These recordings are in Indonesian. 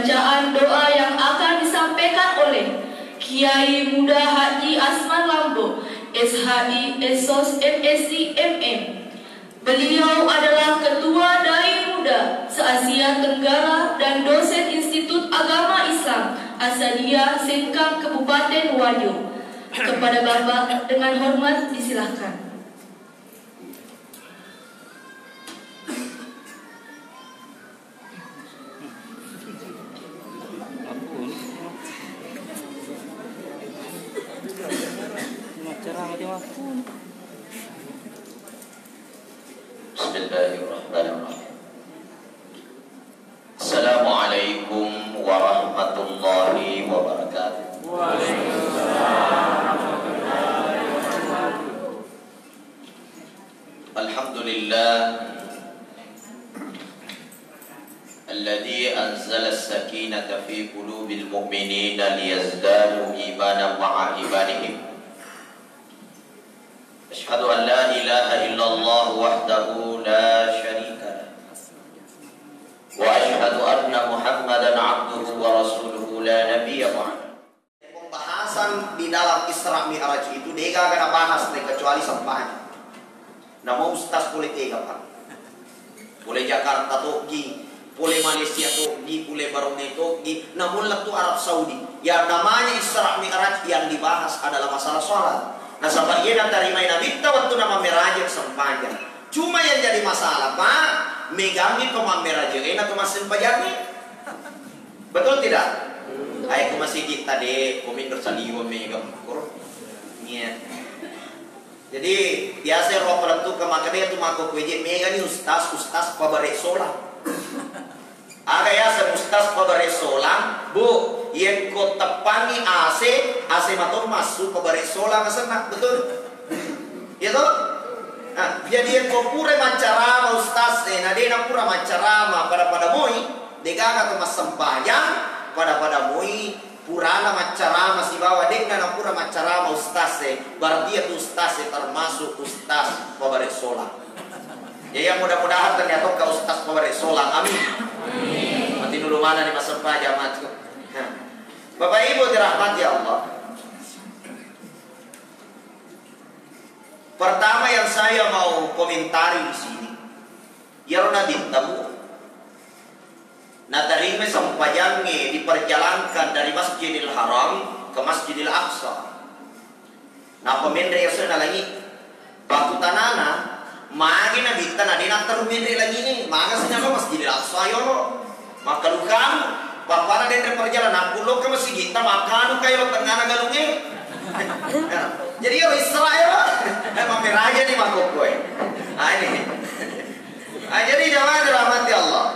bacaan doa yang akan disampaikan oleh Kiai Muda Haji Asman Lambo, SHI, SOS, MSc, MM. Beliau adalah Ketua Dai Muda se-Asia Tenggara dan dosen Institut Agama Islam Asadiyah Sengkang Kabupaten Wajo. Kepada Bapak dengan hormat disilahkan. Bismillahirrahmanirrahim. Assalamualaikum warahmatullahi wabarakatuh. Alhamdulillah alladzi anzala as-sakinata fi qulubil mu'minina liyazdadu imanan ma'a imanihim. Asyhadu an la ilaha illallah wahdahu la syarika lah. Wa asyhadu anna Muhammadan abduhu wa rasuluhu la nabiyya ba'da. Pembahasan di dalam Isra Mi'raj itu dia gak akan bahas kecuali sampahnya. Nama ustaz boleh tiga pak. Boleh Jakarta tuh gi, boleh Malaysia tuh gi, boleh Brunei tuh gi. Namun lah tuh Arab Saudi. Yang namanya Isra Mi'raj yang dibahas adalah masalah sholat. Nah sampai ia nak terima Nabi waktu nama merajak sepanjang. Cuma yang jadi masalah pak, megami koma merajak enak koma sepanjangnya. Betul tidak? Ayo ke masjid kita deh, komen bersaliwa megam kur. Iya. Jadi biasa roh pelentu kemakanya tu mako kueje mega ni ustaz pabare solang. Aga ya se ustaz pabare solang, bu. Yang kau tepangi AC matur masuk ke baris solang kesenak, betul? Ya toh? Nah, jadi yang kau pura macarama ustaz, nah dia nak pura macarama pada moi, deka kata mas sembahyang pada moi purana macarama si bawa dek nak pura macarama ustaz, berarti itu ustaz termasuk ustaz ke baris solang. Ya yang mudah-mudahan ternyata kau ustaz ke baris solang, amin. Mati dulu mana di masa sembahyang mati. Bapak Ibu dirahmati Allah. Pertama yang saya mau komentari di sini, yarona bintamu. Nah terima sampajangnya diperjalankan dari Masjidil Haram ke Masjidil Aqsa. Nah pemendri yang sudah lagi batu tanana, magi na bintan ada nak terumendri lagi nih, maka senyapa Masjidil Aqsa yo. Maka lukan Bapak ada perjalanan pulau ke masjid kita makan kayak tengah galungnya. Jadi yo Israel emang meraja nih mangkok gue. Ini. Jadi jamaah dirahmati Allah.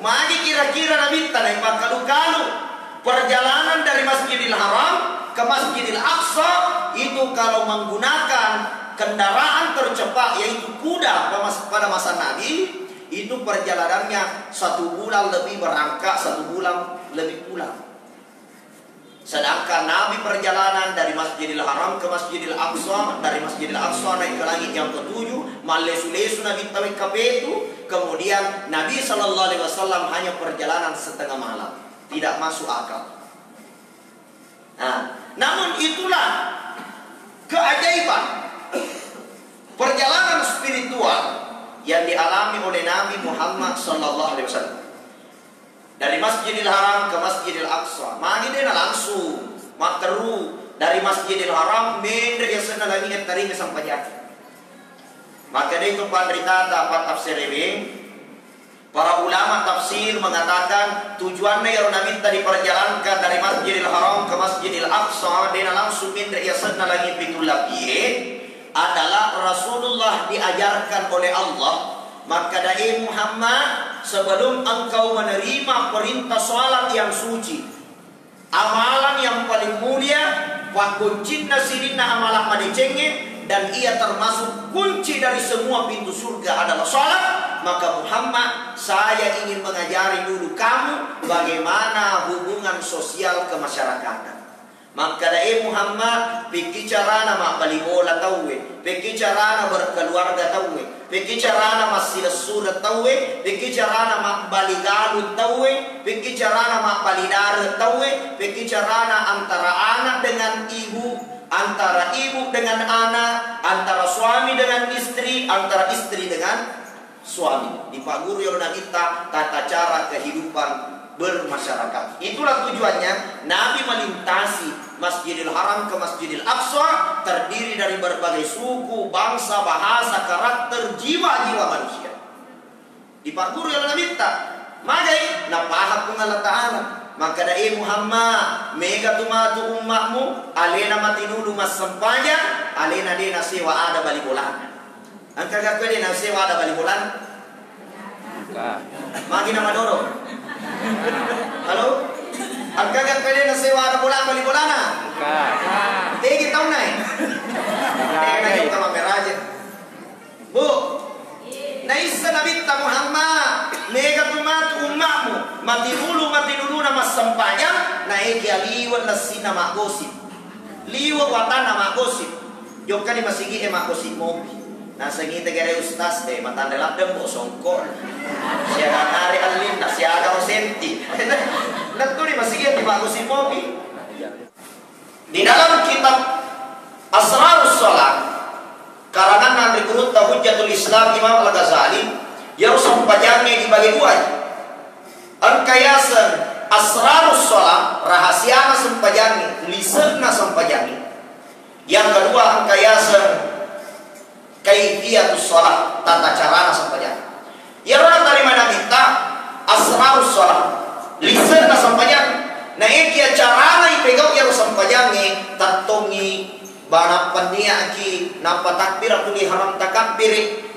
Magi kira-kira Nabi tanah kalu perjalanan dari Masjidil Haram ke Masjidil Aqsa itu kalau menggunakan kendaraan tercepat yaitu kuda pada masa Nabi. Itu perjalanannya 1 bulan lebih berangkat, 1 bulan lebih pulang. Sedangkan Nabi perjalanan dari Masjidil Haram ke Masjidil Aqsa, dari Masjidil Aqsa naik ke langit yang ke-7, malesu-lesu Nabi tawik ke kemudian Nabi SAW hanya perjalanan setengah malam, tidak masuk akal. Nah, namun itulah keajaiban perjalanan spiritual yang dialami oleh Nabi Muhammad SAW dari Masjidil Haram ke Masjidil Aqsa. Magi dia langsung makru dari Masjidil Haram mende yang sana lagi taring sampai jatuh. Maka dia itu penderita dapat tafsir ini. Para ulama tafsir mengatakan tujuannya yang Nabi tadi perjalankan dari Masjidil Haram ke Masjidil Aqsa dia langsung mende yang sana lagi pitul lapie adalah Rasulullah diajarkan oleh Allah. Maka dai Muhammad, sebelum engkau menerima perintah salat yang suci, amalan yang paling mulia, wa kuncina sirina amalan madicenge, dan ia termasuk kunci dari semua pintu surga adalah salat. Maka Muhammad, saya ingin mengajari dulu kamu bagaimana hubungan sosial kemasyarakatan. Maka dae Muhammad piki carana mak bali bola tawe, piki carana berkeluarga tawe, piki carana masih surat tawe, piki carana mak bali galut tawe, piki carana mak bali darah tawe, piki carana antara anak dengan ibu, antara ibu dengan anak, antara suami dengan istri, antara istri dengan suami. Di Pak Guru yang kita tata cara kehidupan bermasyarakat. Itulah tujuannya Nabi melintasi Masjidil Haram ke Masjidil Aqsa, terdiri dari berbagai suku, bangsa, bahasa, karakter, jiwa-jiwa manusia. Di Pak Guru yang minta, magai napahak kung Allah Ta'ala. Maka dai Muhammad mega tumatu ummakmu alena matinulu mas sempanya alena dena sewa ada bali bolan. Angka gakwe dena sewa ada bali bolan. Magi nama doro. Halo? Angka gakwe dena sewa ada bolan bali bolana. Tegi tahu nai. Tegi juga mameraje. Bu, naisa Nabi Muhammad mega tumatu ummakmu mati dulu nama sempanya naik ya liwat nasina mak gosip liwat watana mak gosip jokani masigi mak gosip mobi nah segi tegere ustaz deh matan delap dem bosongkol siaga hari alin tak siaga osenti nah tuh di masigi mak gosip mobi di dalam kitab Asrarus Salat karangan Nabi Qurut Hujjatul Islam Imam Al-Ghazali yang sampajangnya dibagi dua. Angkayasan Asrarus Salat rahasia sampajangnya, lisanna sampajangnya. Yang kedua angkayasan Kaifiyatus Salat, tata cara sampajangnya. Yang dari mana kita Asrarus Salat, lisanna sampajangnya. Nah iki carana ipegang yang sampajangnya tatongi banapan niya aki napa takbir atau haram takbir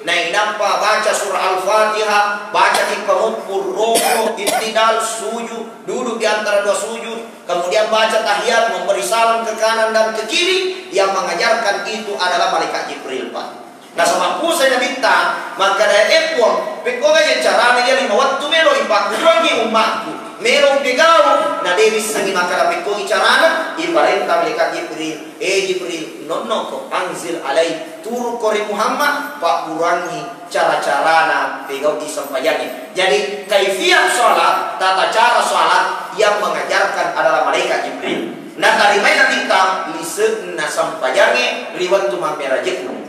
naik napa baca surah Al-Fatihah baca ikhamul roko istidal sujud duduk di antara dua sujud kemudian baca tahiyat memberi salam ke kanan dan ke kiri yang mengajarkan itu adalah malaikat Jibril Pak. Nah sama ku saya minta maka dari epon pekoga cara dia lima waktu melo ipak kurangi umatku melo pegau na dewi sangi maka pekogi carana iparenta malaikat Jibril Jibril nono ko anzil alai turu kori Muhammad pak kurangi cara-carana pegau disampaikannya. Jadi kaifiyat sholat tata cara sholat yang mengajarkan adalah malaikat Jibril. Nah dari mana kita liseuna sampaikannya liwat tu mamerajekmu.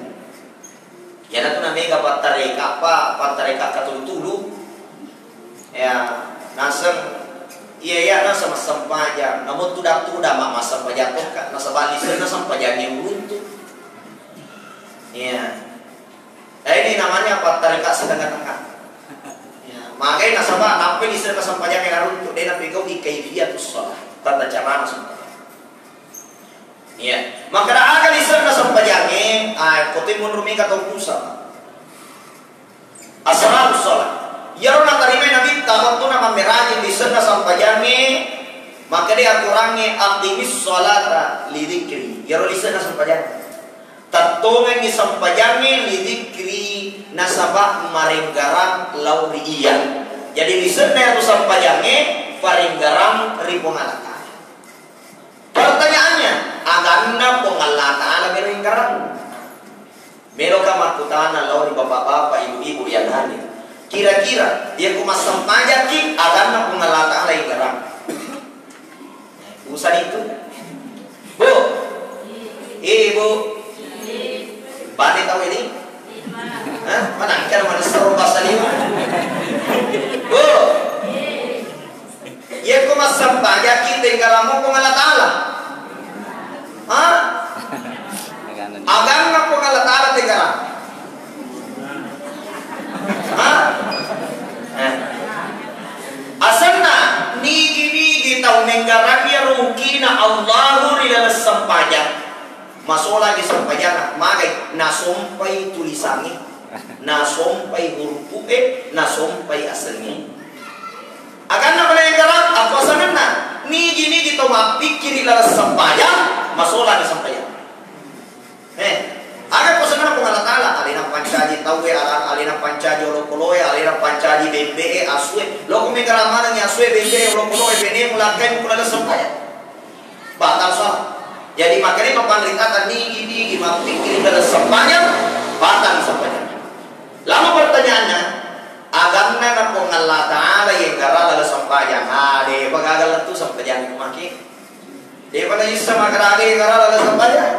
Ya nanti namanya patareka apa patareka katulu ya nasem iya ya nasa masampajang namun tudak mak masampajang kan nasa bali sana sampajang yang runtuh ya ini namanya patareka setengah-tengah ya makanya nasabah nape di sana sampajang yang runtuh dia nape kau ikaifiyatus shalah tata cara nasampajang. Ya, maka ada di sana sampajangnya, kote mundur mika tau pusa. Asrarus Salat. Ya orang terima Nabi waktu nama merajin di sana sampajangnya, maka dia kurangnya aktivis salata lidikri. Ya orang di sana sampajangnya. Tatongan di sampajangnya lidikri nasabah marenggaran lauriyan. Jadi di sana itu sampajangnya parenggaran ripongalaka. Pertanyaannya, aganna pong Allah Ta'ala meringkaran. Meron ka makutana law ni bapak-bapak, ibu-ibu yang hadir. Kira-kira dia kumasampaya ki aganna pong Allah Ta'ala ingkaran. Urusan itu. Bu. Ibu. Bani tahu ini? Hah? Mana ikan mana seru bahasa lima? Bu. Ia kumasampaya ki tinggalan pong Allah Ta'ala. Hah? Agama po Allah Ta'ala tinggalan. Hah? Asalna nigi-nigi tau nenggaran ya ruki na Allahu rilal sampajang. Masuk lagi sampajang magai nasompai tulisannya, nasompai huruf nasompai asalnya. Akan na nenggaran apa sanana? Nigi-nigi tau mapikir rilal sampajang. Masola di sampaian. Ada pesanan Allah Ta'ala. Alina pancaji tawe, alina pancaji olokoloe, alina pancaji bembe, aswe. Loko megaramana ni aswe bembe olokoloe bene mulakai mukula sampaian. batal sholat. Jadi makanya pemandrikatan ini pikir dalam sembahyang batal sembahyang. Lama pertanyaannya, agamna na pong Allah Ta'ala yang gara dalam sembahyang. Deh pagagal itu sembahyang kumaki. Deh pada isa makarage yang gara dalam sembahyang.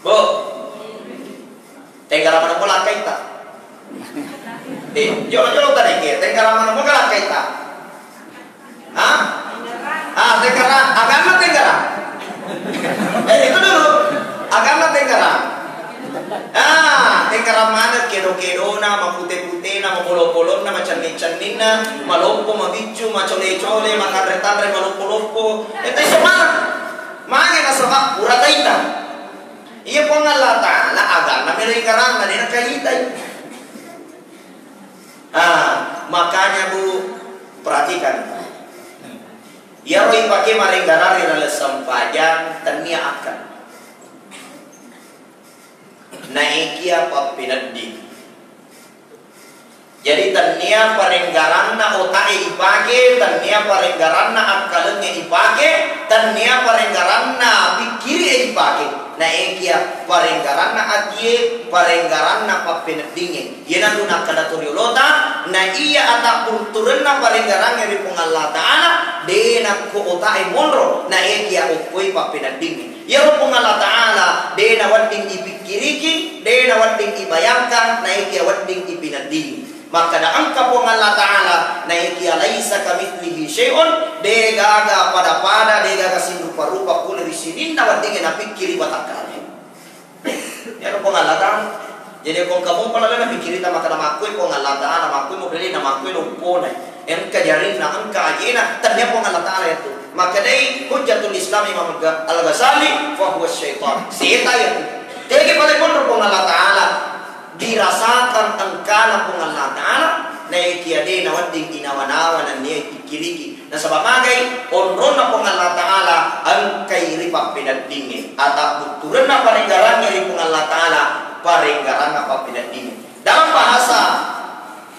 Bu, tenggara mana pula kaita? Jolo tadi ke, tenggara mana pula kaita? Tenggara, agama tenggara. Itu dulu, agama tenggara. Tenggara mana kedo na, mapute na, mapolo na, macanin na, malompo, mabicu, macole, makadre malompo. Itu semua. Mana na sama pura taita. Iya pong Allah Ta'ala agama mereka na din nakahitay. Makanya Bu, perhatikan. Ya roi pakai maringgarari na lesampajang tania akan. Naikia papinadi. Jadi tania paringgaran na otai ipake, tania paringgaran na akalnya ipake, tania paringgaran na pikiri ipake. Naikia paringgaran na adye, paringgaran na papinadinge. Yan ang nakadatoriolota, na iya atapun turun na paringgaran nga ripong Allah Ta'ala, de na ko otai monro, naikia upoy papinadinge. Yan pong Allah Ta'ala, de na wading ipikiriki, de na wading ibayangkan, naikia wading ipinadinge. Maka daang kapong Allah Ta'ala na ikialaisa kamithlihi syai'un de gaga pada de gaga sinupa-rupa pun risinin na wadingin na pikiri batakane. Yan pong Allah Ta'ala. Jadi kung kamu pala na pikiri ta maka namakoy pong Allah Ta'ala, namakoy mo beli namakoy lumpone. Yan kajarin na ang kaajina, tanya pong Allah Ta'ala ito. Maka day hujjatul Islam Imam Al-Ghazali fa huwa syaitan. Sita yan. Tege pala pong Allah Ta'ala dirasakan engkana pong Allah Ta'ala na ikiade na wading inawan-awan na niya ikiriki na sa pamagay onron na pong Allah Ta'ala ang kairipa pinagdingin at buturan na paringgaran niya pong Allah Ta'ala paringgaran na papinagdingin. Dalam bahasa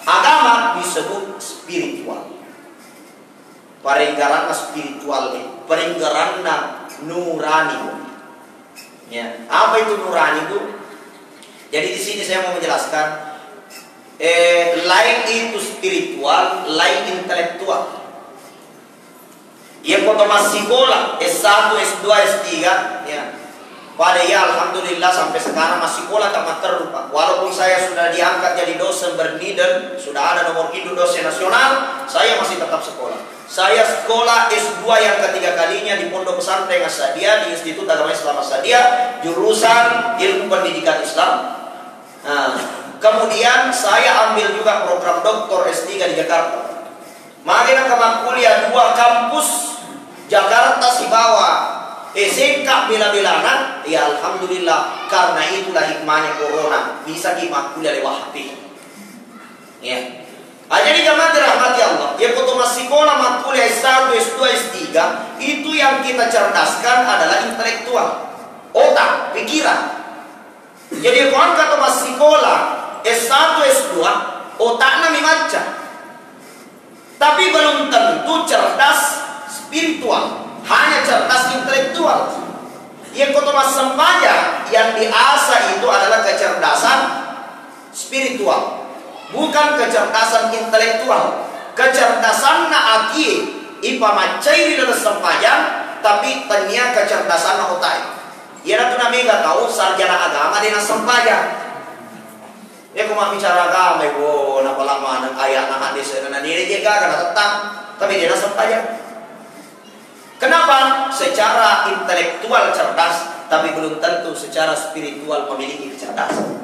agama disebut spiritual, paringgaran na spiritual, paringgaran na nurani. Ya. Apa itu nurani itu? Jadi di sini saya mau menjelaskan, lain itu spiritual, lain intelektual. Ia kota masih sekolah S1, S2, S3, ya. Pada ya alhamdulillah sampai sekarang masih sekolah tak terlupa. Walaupun saya sudah diangkat jadi dosen berniden, sudah ada nomor induk dosen nasional, saya masih tetap sekolah. Saya sekolah S2 yang ketiga kalinya di Pondok Pesantren As-Sadia di Institut Agama Islam As-Sadia, jurusan Ilmu Pendidikan Islam. Kemudian saya ambil juga program doktor S3 di Jakarta. Makanya kemang kuliah 2 kampus Jakarta Sibawa, SMK bila-bilana. Ya alhamdulillah, karena itulah hikmahnya corona bisa kita kuliah lewat HP. Ya. Jadi jamaah dirahmati Allah. Ya waktu masih sekolah mak kuliah S1, S2, S3 itu yang kita cerdaskan adalah intelektual, otak, pikiran. Jadi kalau kata masih sekolah S1, S2 otaknya membaca, tapi belum tentu cerdas spiritual, hanya cerdas intelektual. Yang kata mas sembahyang yang diasah itu adalah kecerdasan spiritual, bukan kecerdasan intelektual. Kecerdasan na aki ipa macai di dalam sembahyang, tapi tanya kecerdasan na otak. Ya tu nami gak tahu sarjana agama dia nak sembahyang. Ya kau bicara agama, ibu nak lama nak ayat nak hadis, nak diri jaga karena tetap, tapi dia nak sembahyang. Kenapa? Secara intelektual cerdas, tapi belum tentu secara spiritual memiliki kecerdasan.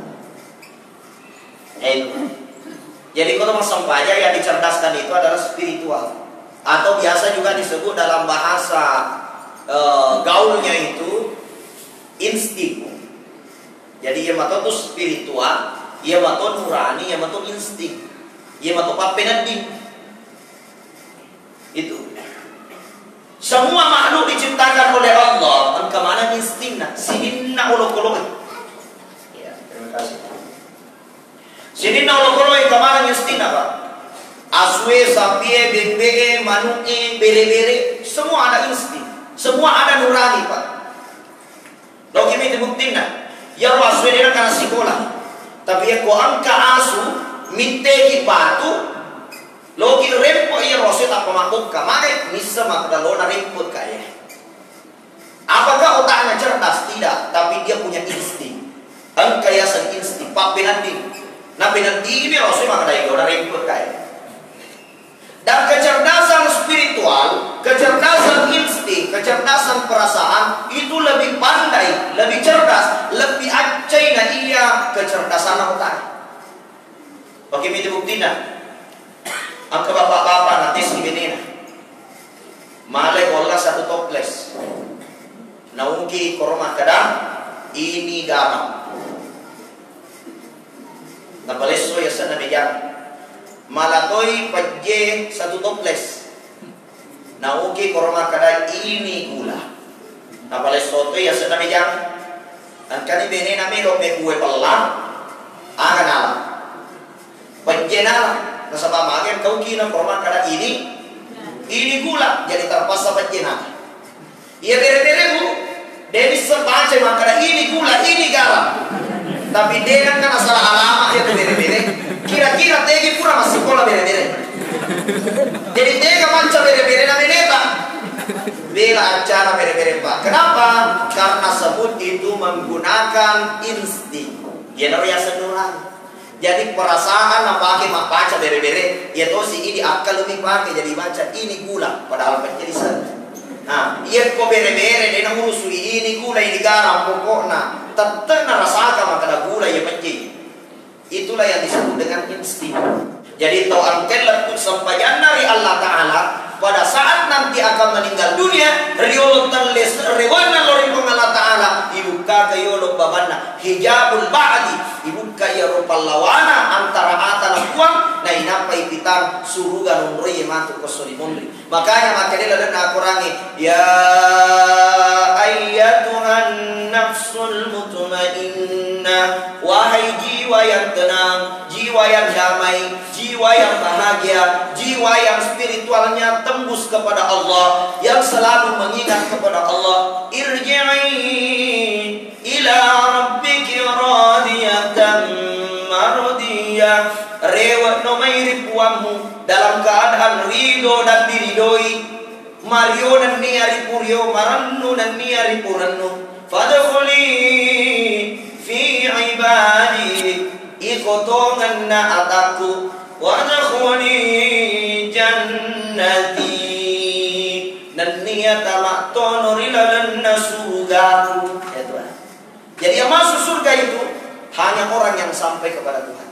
Jadi kalau sembahyang yang dicerdaskan itu adalah spiritual, atau biasa juga disebut dalam bahasa gaulnya itu insting. Jadi ia mato itu spiritual, ia mato nurani, ia mato insting, ia mato papenadi. Itu semua makhluk diciptakan oleh Allah. Engkau mana instingna? Sidinna ulokologi. Ya, terima kasih. Sidinna ulokologi kemana instingna Pak? Aswe, sapi, bebek, manuk, bere-bere, semua ada insting, semua ada nurani, Pak. Lo kimi dibuktikan, ya aswe dia karena sekolah, tapi ya ko angka asu, mitte ki batu, lo ki rempo ya roset apa makuk, makai misa makda lo na remput kaya. Apakah otaknya cerdas? Tidak, tapi dia punya insting. Angka yasan insting, pak penanti, nah penanti ini roset makda lo na remput kaya. Dan kecerdasan spiritual, kecerdasan insting, kecerdasan perasaan itu lebih pandai, lebih cerdas, lebih acai na iya kecerdasan otak. Oke, itu buktinya. Angka bapak-bapak nanti segini nah. Malay olah satu toples. Naungki korma kadang ini garam. Napaleso ya sana bejang. Malatoi pajje satu toples. Nauki korma kada ini gula. Napales soto ya sana bejang. Angkani bene nami rope kue pelang. Akan ala. Pajje nala. Nasaba magen kau kina korma kada ini gula. Jadi terpaksa pajje nala. Ia bere-bere bu. Dia bisa baca makada ini gula, ini garam. Tapi dia kan asal alamat ya bere-bere. Kira-kira tegi pura masih sekolah bere-bere. Jadi tega manca bere-bere na meneta. Bela acara bere-bere Pak. Kenapa? Karena sebut itu menggunakan insting. Generasi senurani. Jadi perasaan apa pakai mak baca bere-bere. Ya toh si ini akal lebih pakai jadi baca ini gula. Padahal penjelasan. Nah, iya kok bere-bere dia ngurusui ini gula ini garam pokoknya. Tetap rasakan maka gula ya penjelasan. Itulah yang disebut dengan insting. Jadi tawakal sampai dari Allah Ta'ala pada saat nanti akan meninggal dunia, riolot teles rewana loring Allah Ta'ala ibuka kayo babana hijabul ba'di ibuka ya rupal lawana antara atana kuang na inapai pitang surugan umroy mantu kosori mondri. Makanya makanya lalu nak kurangi ya ayyatuhan nafsul mutmainnah, wahai jiwa yang tenang, jiwa yang damai, jiwa yang bahagia, jiwa yang spiritualnya tembus kepada Allah, yang selalu mengingat kepada Allah, irji'i ila rabbiki radiyatan mardiyah, rewat no mairi puamu dalam keadaan ridho dan diridhoi, mario dan niari purio, marannu dan niari purannu, fadkhuli fi ibadi, ikotongan na ataku, wadkhuli jannati, dan niat tamak tonorilalan na surgaku. Ya Tuhan. Jadi yang masuk surga itu hanya orang yang sampai kepada Tuhan.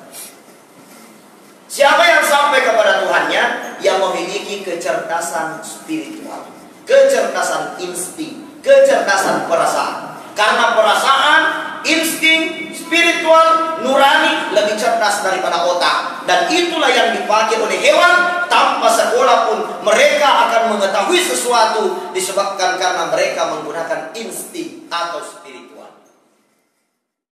Siapa yang sampai kepada Tuhannya? Yang memiliki kecerdasan spiritual, kecerdasan insting, kecerdasan perasaan. Karena perasaan, insting, spiritual, nurani lebih cerdas daripada otak. Dan itulah yang dipakai oleh hewan. Tanpa sekolah pun mereka akan mengetahui sesuatu disebabkan karena mereka menggunakan insting atau spiritual.